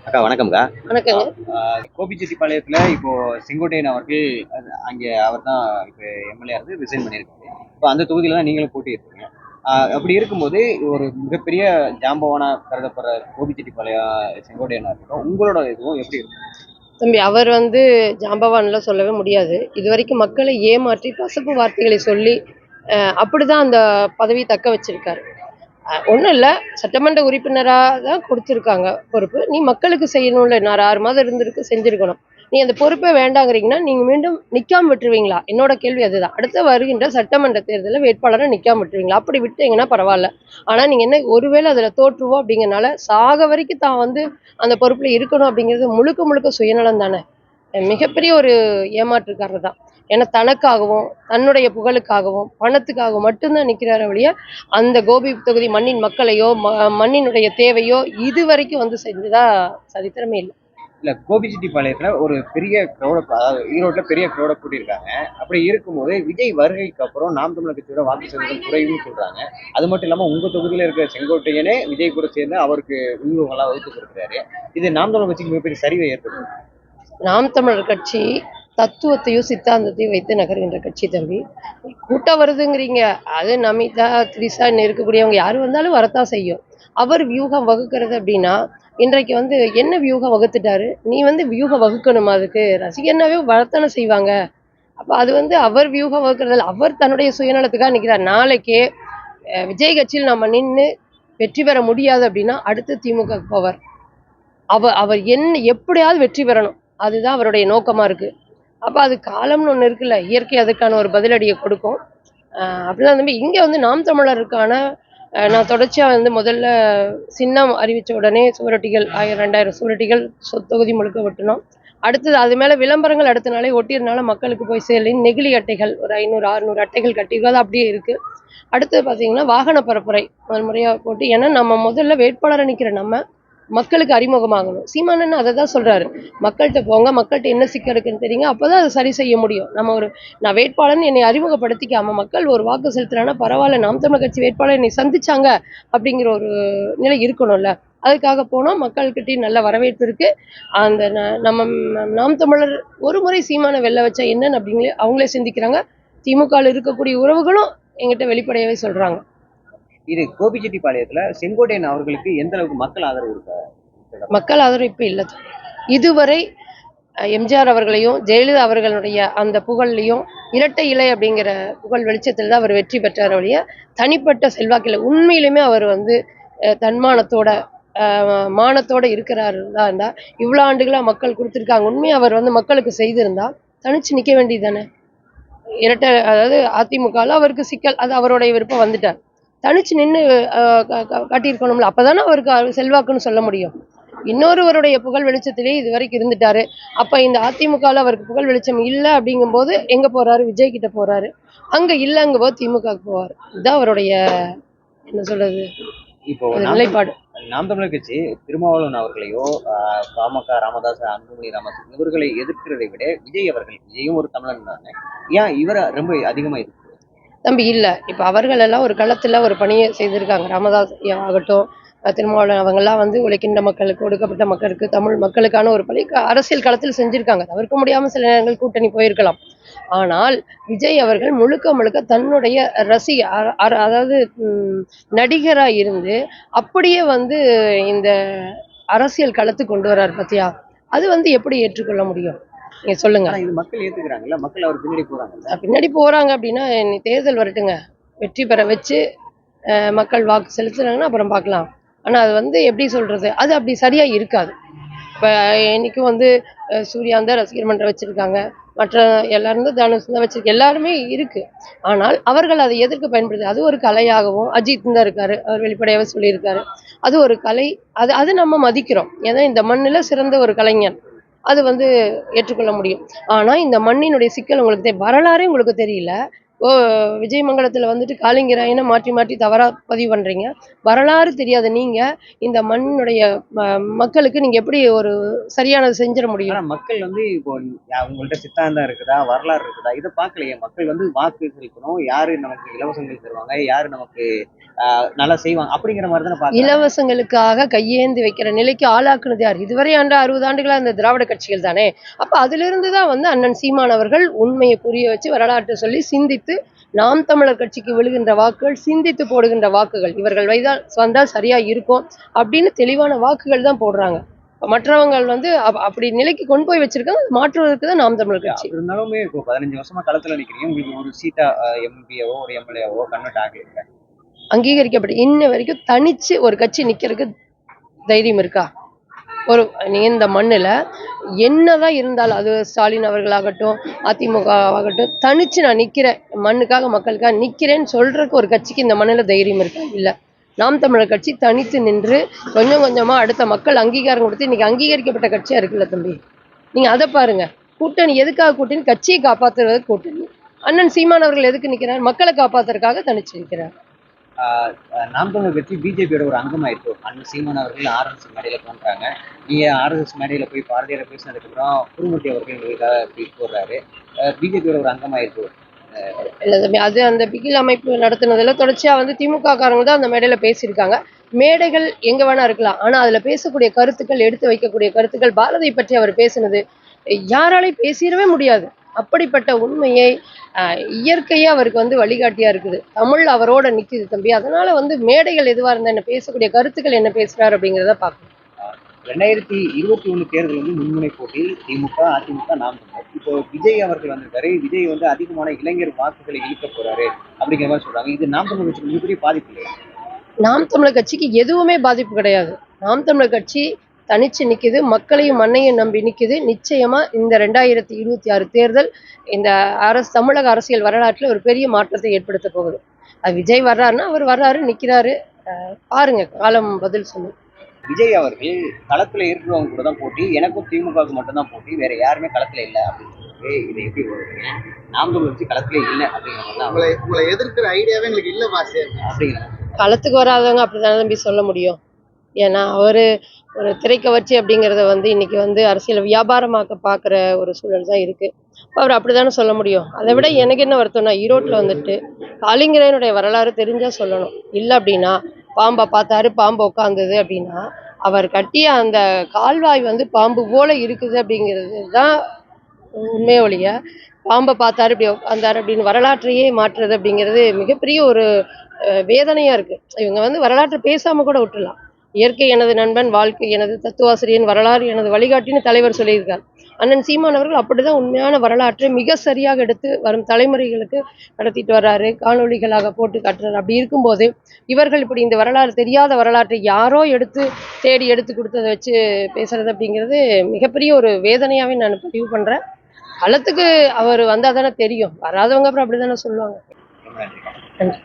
அக்கா வணக்கம்க்கா. வணக்கங்க. கோபிச்செட்டிப்பாளையத்துல இப்போ செங்கோட்டையன் அவர்கள் அங்கே அவர் தான் இப்போ எம்எல்ஏ இருந்து ரிசைன் பண்ணியிருக்காரு. இப்போ அந்த தொகுதியில தான் நீங்களும் போட்டியிட்டீங்க. அப்படி இருக்கும்போது ஒரு மிகப்பெரிய ஜாம்பவானா கருதப்படுற கோபிச்செட்டிப்பாளையம் செங்கோட்டையனா இருக்கட்டும், உங்களோட இதுவும் எப்படி இருக்கும்? தம்பி அவர் ஜாம்பவான்லாம் சொல்லவே முடியாது. இதுவரைக்கும் மக்களை ஏமாற்றி பசப்பு வார்த்தைகளை சொல்லி அப்படிதான் அந்த பதவி தக்க வச்சிருக்காரு. ஒண்ணும் இல்ல. சட்டமன்ற உறுப்பினரா தான் குடுத்துருக்காங்க பொறுப்பு. நீ மக்களுக்கு செய்யணும்ல. நான் 6 மாதம் இருந்திருக்கு, செஞ்சிருக்கணும். நீ அந்த பொறுப்பே வேண்டாங்கிறீங்கன்னா, நீங்க மீண்டும் நிக்காம விட்டுருவீங்களா? என்னோட கேள்வி அதுதான். அடுத்து வருகின்ற சட்டமன்ற தேர்தல்ல வேட்பாளரா நிக்காம விட்டுருவீங்களா? அப்படி விட்டீங்கன்னா பரவால்ல. ஆனா நீங்க என்ன ஒருவேளை அதுல தோற்றுருவோம் அப்படிங்கிறனால, சாக வரைக்கும் தான் அந்த பொறுப்புல இருக்கணும் அப்படிங்கிறது முழுக்க முழுக்க சுயநலம் தானே! மிகப்பெரிய ஒரு ஏமாற்றுக்காரர் தான். ஏன்னா தனக்காகவும், தன்னுடைய புகழுக்காகவும், பணத்துக்காகவும் மட்டும் தான் நிக்கிறாரே ஒழிய, அந்த கோபி தொகுதி மண்ணின் மக்களையோ, மண்ணினுடைய தேவையோ இதுவரைக்கும் செஞ்சதா சரித்திரமே இல்ல. இல்ல கோபிச்செட்டிப்பாளையத்துல ஒரு பெரிய கிரௌட அதாவது ஈரோட்ல பெரிய கிரௌட கூட்டியிருக்காங்க. அப்படி இருக்கும்போது விஜய் வருகைக்கு அப்புறம் நாம் தமிழர் கட்சியோட வாக்கு சதவீதம் குறையும்னு சொல்றாங்க. அது மட்டும் இல்லாம உங்க தொகுதியில இருக்கிற செங்கோட்டையனே விஜய் கூட சேர்ந்து அவருக்கு விநியோகம்லாம் வகுத்து கொடுக்குறாரு. இது நாம் தமிழர் கட்சிக்கு மிகப்பெரிய சரிவை ஏற்படுத்தும். நாம் தமிழர் கட்சி தத்துவத்தையும் சித்தாந்தத்தையும் வைத்து நகர்கின்ற கட்சி தம்பி. கூட்டம் வருதுங்கிறீங்க, அது நமிதா, திரிஷா இருக்கக்கூடியவங்க யாரு வந்தாலும் வரத்தான் செய்யும். அவர் வியூகம் வகுக்கிறது அப்படின்னா, இன்றைக்கு என்ன வியூகம் வகுத்துட்டாரு? நீ வியூகம் வகுக்கணுமா அதுக்கு? ரசிகர்னாவே வரத்தானே செய்வாங்க. அப்ப அது அவர் வியூகம் வகுக்கிறதில்ல. அவர் தன்னுடைய சுயநலத்துக்காக நிக்கிறார். நாளைக்கே விஜய் கட்சியில் நம்ம நின்னு வெற்றி பெற முடியாது அப்படின்னா, அடுத்து திமுகவுக்கு போவார். அவர் எப்படியாவது வெற்றி பெறணும். அதுதான் அவருடைய நோக்கமா இருக்கு. அப்ப அது காலம்னு ஒண்ணு இருக்குல்ல. இயற்கை அதுக்கான ஒரு பதிலடிய கொடுக்கும். அப்படிதான் தம்பி இங்க நாம் தமிழருக்கான நான் தொடர்ச்சியா முதல்ல சின்னம் அறிவிச்ச உடனே சுவரொட்டிகள் 1000, 2000 சுவரொட்டிகள் தொகுதி முழுக்க ஒட்டுனோம். அடுத்தது அது மேல விளம்பரங்கள் அடுத்த நாளே ஒட்டியதுனால மக்களுக்கு போய் சேரலின் நெகிழி அட்டைகள் ஒரு 500, 600 அட்டைகள் கட்டியிருக்கோம். அது அப்படியே இருக்கு. அடுத்தது பார்த்தீங்கன்னா, வாகன பரப்புரை முதல் முறையா போட்டு ஏன்னா நம்ம முதல்ல வேட்பாளரா நிக்கிற நம்ம மக்களுக்கு அறிமுகமாகணும். சீமானன் அதை தான் சொல்றாரு. மக்கள்கிட்ட போங்க, மக்கள்கிட்ட என்ன சிக்கல் இருக்குன்னு தெரியுங்க. அப்பதான் அதை சரி செய்ய முடியும். நான் வேட்பாளர்னு என்னை அறிமுகப்படுத்திக்காம மக்கள் ஒரு வாக்கு செலுத்துறாங்கன்னா பரவாயில்ல, நாம் தமிழர் கட்சி வேட்பாளர் என்னை சந்திச்சாங்க அப்படிங்கிற ஒரு நிலை இருக்கணும்ல. அதுக்காக போனோம். மக்கள்கிட்டயும் நல்ல வரவேற்பு இருக்கு. அந்த நம்ம நாம் தமிழர் ஒரு முறை சீமான வெல்ல வச்சா என்னன்னு அப்படிங்களே அவங்களே சிந்திக்கிறாங்க. திமுகவில் இருக்கக்கூடிய உறவுகளும் எங்கிட்ட வெளிப்படையாவே சொல்றாங்க. இது கோபிச்செட்டிப்பாளையத்துல செங்கோட்டையன் அவர்களுக்கு எந்த அளவுக்கு மக்கள் ஆதரவு இருக்கா? மக்கள் ஆதரவு இப்ப இல்ல. இதுவரை எம்ஜிஆர் அவர்களையும் ஜெயலலிதா அவர்களுடைய அந்த புகழ்லையும் இரட்டை இலை அப்படிங்கிற புகழ் வெளிச்சத்தில் தான் அவர் வெற்றி பெற்றார் ஒழிய தனிப்பட்ட செல்வாக்கில் உண்மையிலுமே அவர் தன்மானத்தோட மானத்தோட இருக்கிறாரு தான் இருந்தா இவ்வளவு ஆண்டுகளா மக்கள் கொடுத்துருக்காங்க. உண்மையை அவர் மக்களுக்கு செய்திருந்தா தனிச்சு நிக்க வேண்டியது தானே. இரட்டை அதாவது அதிமுகவில் அவருக்கு சிக்கல், அது அவருடைய விருப்பம் வந்துட்டார். தனிச்சு நின்று காட்டியிருக்கணும்ல. அப்பதானே அவருக்கு செல்வாக்குன்னு சொல்ல முடியும். இன்னொருவருடைய புகழ் வெளிச்சத்திலே இது வரைக்கும் இருந்துட்டாரு. அப்ப இந்த அதிமுகவில் அவருக்கு புகழ் வெளிச்சம் இல்லை அப்படிங்கும்போது எங்க போறாரு? விஜய் கிட்ட போறாரு. அங்க இல்லைங்கும் போது திமுகவுக்கு போவார். இதுதான் அவருடைய என்ன சொல்றது இப்போ நிலைப்பாடு. நாம் தமிழர் கட்சி திருமாவளவன் அவர்களையோ பாமக ராமதாஸ் அன்புமணி ராமதாஸ் இவர்களை எதிர்க்கிறதை விட விஜயும் ஒரு தமிழன் தானே, ஏன் இவரை ரொம்ப அதிகமா எதிர்க்கிறது? தம்பி இல்ல. இப்ப அவர்கள் எல்லாம் ஒரு களத்துல ஒரு பணியை செய்திருக்காங்க. ராமதாஸ் ஆகட்டும், திருமாவளவன் அவங்கெல்லாம் உழைக்கின்ற மக்களுக்கு, ஒடுக்கப்பட்ட மக்களுக்கு, தமிழ் மக்களுக்கான ஒரு பணி அரசியல் களத்தில் செஞ்சிருக்காங்க. தவிர்க்க முடியாம சில நேரங்கள் கூட்டணி போயிருக்கலாம். ஆனால் விஜய் அவர்கள் முழுக்க முழுக்க தன்னுடைய அதாவது நடிகரா இருந்து அப்படியே இந்த அரசியல் களத்துக்கு கொண்டு வர்றாரு பாத்தியா. அது எப்படி ஏற்றுக்கொள்ள முடியும்? நீங்க சொல்லுங்க. இது மக்கள் ஏத்துக்கிறாங்கல்ல, மக்கள் அவர் பின்னாடி போறாங்கல்ல. பின்னாடி போறாங்க அப்படின்னா தேர்தல் வரட்டுங்க. வெற்றி பெற வச்சு மக்கள் வாக்கு செலுத்துறாங்கன்னா அப்புறம் பார்க்கலாம். ஆனா அது எப்படி சொல்றது? அது அப்படி சரியா இருக்காது. இப்ப இன்னைக்கும் சூர்யா தான் ரசிகர் மன்றம் வச்சிருக்காங்க. மற்ற எல்லாரும் தனுஷ் தான் வச்சிருக்கு. எல்லாருமே இருக்கு. ஆனால் அவர்கள் அதை எதற்கு பயன்படுது? அது ஒரு கலையாகவும் அஜித் தான் இருக்காரு. அவர் வெளிப்படையாவே சொல்லியிருக்காரு. அது ஒரு கலை. அது அது நம்ம மதிக்கிறோம். ஏன்னா இந்த மண்ணுல சிறந்த ஒரு கலைஞன். அது ஏற்றுக்கொள்ள முடியும். ஆனா இந்த மண்ணினுடைய சிக்கல் உங்களுக்கு வரலாறே உங்களுக்கு தெரியல. ஓ விஜயமங்கலத்தில் வந்துட்டு காளிங்கராயனை மாற்றி மாற்றி தவறாக பதிவு பண்ணுறீங்க. வரலாறு தெரியாத நீங்கள் இந்த மண்ணுடைய மக்களுக்கு நீங்கள் எப்படி ஒரு சரியானது செஞ்சிட முடியும்? ஆனா மக்கள் வந்து இப்போ உங்கள்ட்ட சித்தாந்தம் இருக்குதா, வரலாறு இருக்குதா, இதை பார்க்கலையே. மக்கள் வந்து வாக்கு செலுத்தணும், யாரு நமக்கு இலவசங்கள் தருவாங்க, யாரு நமக்கு நல்லா செய்வாங்க அப்படிங்கிற மாதிரி தானே பார்க்கறாங்க. இலவசங்களுக்காக கையேந்தி வைக்கிற நிலைக்கு ஆளாக்குனது யார்? இதுவரை 60 ஆண்டுகளா இந்த திராவிட கட்சிகள் தானே. அப்ப அதிலிருந்து தான் வந்து அண்ணன் சீமான் அவர்கள் உண்மையை புரிய வச்சு வரலாற்றை சொல்லி சிந்தித்து நாம் தமிழர் கட்சிக்கு விழுகின்ற வாக்குகள் சிந்தித்து போடுகின்ற வாக்குகள் இவர்கள் வந்தால் சரியா இருக்கும் அப்படின்னு தெளிவான வாக்குகள் தான் போடுறாங்க. மற்றவங்க வந்து அப்படி நிலைக்கு கொண்டு போய் வச்சிருக்காங்க. அது மாற்றுவதற்கு தான் நாம் தமிழர் கட்சி. அப்படி இருந்தாலுமே இப்போ 15 வருஷமா களத்துல நிக்கிறீங்க, உங்களுக்கு ஒரு சீட்டா எம்பியாவோ ஒரு எம்எல்ஏவோ கன்வெர்ட் ஆகல. அங்கீகரிக்கப்பட்ட இன்ன வரைக்கும் தனிச்சு ஒரு கட்சி நிக்கிறதுக்கு தைரியம் இருக்கா? ஒரு இந்த மண்ணில் என்னதான் இருந்தாலும் அது ஸ்டாலின் அவர்களாகட்டும் அதிமுக ஆகட்டும் தனிச்சு நான் நிற்கிறேன் மண்ணுக்காக மக்களுக்காக நிற்கிறேன்னு சொல்றதுக்கு ஒரு கட்சிக்கு இந்த மண்ணில் தைரியம் இருக்கா? இல்லை. நாம் தமிழர் கட்சி தனித்து நின்று கொஞ்சம் கொஞ்சமாக அடுத்த மக்கள் அங்கீகாரம் கொடுத்து இன்னைக்கு அங்கீகரிக்கப்பட்ட கட்சியாக இருக்குல்ல தம்பி. நீங்கள் அதை பாருங்க. கூட்டணி எதுக்காக கூட்டணி? கட்சியை காப்பாற்றுறதுக்கு கூட்டணி. அண்ணன் சீமான் அவர்கள் எதுக்கு நிற்கிறார்? மக்களை காப்பாற்றுறதுக்காக தனிச்சு நிற்கிறார். நாம் தமிழர் கட்சி பிஜேபியோட ஒரு அங்கமாயிருக்கு. அண்ணன் சீமான் அவர்கள் ஆர்எஸ்எஸ் மேடையில தோன்றாங்க. நீங்க ஆர்எஸ்எஸ் மேடையில போய் பாரதியாரை பேசினதுக்கு அப்புறம் குருமூர்த்தி அவர்கள் எங்களுக்காக ட்வீட் போடுறாரு. பிஜேபியோட ஒரு அங்கமாயிருக்கு. இல்லை தம்பி, அது அந்த பிகில் அமைப்பு நடத்துனதுல தொடர்ச்சியா வந்து திமுக காரங்க தான் அந்த மேடையில பேசியிருக்காங்க. மேடைகள் எங்க வேணா இருக்கலாம். ஆனா அதுல பேசக்கூடிய கருத்துக்கள், எடுத்து வைக்கக்கூடிய கருத்துக்கள், பாரதியை பற்றி அவர் பேசினது யாராலையும் பேசிடவே முடியாது. அப்படிப்பட்ட உண்மையை இயற்கையா அவருக்கு வந்து வழிகாட்டியா இருக்குது. தமிழ் அவரோட நிக்குது தம்பி. அதனால வந்து மேடைகள் எதுவா இருந்தா என்ன, பேசக்கூடிய கருத்துக்கள் என்ன பேசுறாரு அப்படிங்கிறத பார்க்கணும். 2021 தேர்தல் வந்து மும்முனை போட்டி திமுக, அதிமுக, நாம் தமிழர். இப்போ விஜய் அவர்கள் வந்திருக்காரு. விஜய் வந்து அதிகமான இளைஞர் வாக்குகளை இழுக்க போறாரு அப்படிங்கிற மாதிரி சொல்றாங்க. இது நாம் தமிழர் கட்சிக்கு மிகப்பெரிய பாதிப்பு இல்லையா? நாம் தமிழர் கட்சிக்கு எதுவுமே பாதிப்பு கிடையாது. நாம் தமிழர் கட்சி தனிச்சு நிக்குது. மக்களையும் மண்ணையும் நம்பி நிக்குது. நிச்சயமா இந்த 2026 தேர்தல் இந்த தமிழக அரசியல் வரலாற்றில் ஒரு பெரிய மாற்றத்தை ஏற்படுத்த போகுது. அது விஜய் வர்றாருன்னா அவர் வர்றாரு, நிக்கிறாரு. பாருங்க, காலம் பதில் சொல்லும். விஜய் அவர்கள் களத்துல இருக்கிறவங்க கூட தான் போட்டி, எனக்கும் திமுகவுக்கு மட்டும்தான் போட்டி, வேற யாருமே களத்துல இல்லை அப்படின்னு சொல்லிட்டு இதை எப்படி வருவீங்க? நாம் தமிழர் கட்சி களத்திலே இல்லை அப்படிங்கிற உங்களை எதிர்க்கிற ஐடியாவே எங்களுக்கு இல்லை பாசே அப்படிங்கிற களத்துக்கு வராதவங்க அப்படித்தானே தம்பி சொல்ல முடியும். ஏன்னா அவரு ஒரு திரைக்கவர்ச்சி அப்படிங்கிறத வந்து இன்னைக்கு வந்து அரசியல் வியாபாரமாக்க பார்க்குற ஒரு சூழல் தான் இருக்கு. அவர் அப்படித்தானே சொல்ல முடியும். அதை விட எனக்கு என்ன வருத்தம்னா, ஈரோட்டில் வந்துட்டு காளிங்கராயனுடைய வரலாறு தெரிஞ்சா சொல்லணும். இல்லை அப்படின்னா பாம்பை பார்த்தாரு, பாம்பு உட்காந்தது அப்படின்னா அவர் கட்டிய அந்த கால்வாய் வந்து பாம்பு போல இருக்குது அப்படிங்கிறது தான் உண்மையை ஒழிய, பாம்பை பார்த்தாரு இப்படி உட்காந்தாரு அப்படின்னு வரலாற்றையே மாற்றுறது அப்படிங்கிறது மிகப்பெரிய ஒரு வேதனையா இருக்கு. இவங்க வந்து வரலாற்றை பேசாம கூட விட்டுலாம். இயற்கை எனது நண்பன், வாழ்க்கை எனது தத்துவாசிரியன், வரலாறு எனது வழிகாட்டின்னு தலைவர் சொல்லியிருக்கார். அண்ணன் சீமான் அவர்கள் அப்படிதான் உண்மையான வரலாற்றை மிக சரியாக எடுத்து வரும் தலைமுறைகளுக்கு நடத்திட்டு வர்றாரு. காணொளிகளாக போட்டு காட்டுறாரு. அப்படி இருக்கும்போது இவர்கள் இப்படி இந்த வரலாறு தெரியாத வரலாற்றை யாரோ தேடி எடுத்து கொடுத்ததை வச்சு பேசுறது அப்படிங்கிறது மிகப்பெரிய ஒரு வேதனையாவே நான் பதிவு பண்றேன். களத்துக்கு அவர் வந்தா தானே தெரியும். வராதவங்க அப்புறம் அப்படிதானே சொல்லுவாங்க. நன்றி. நன்றி.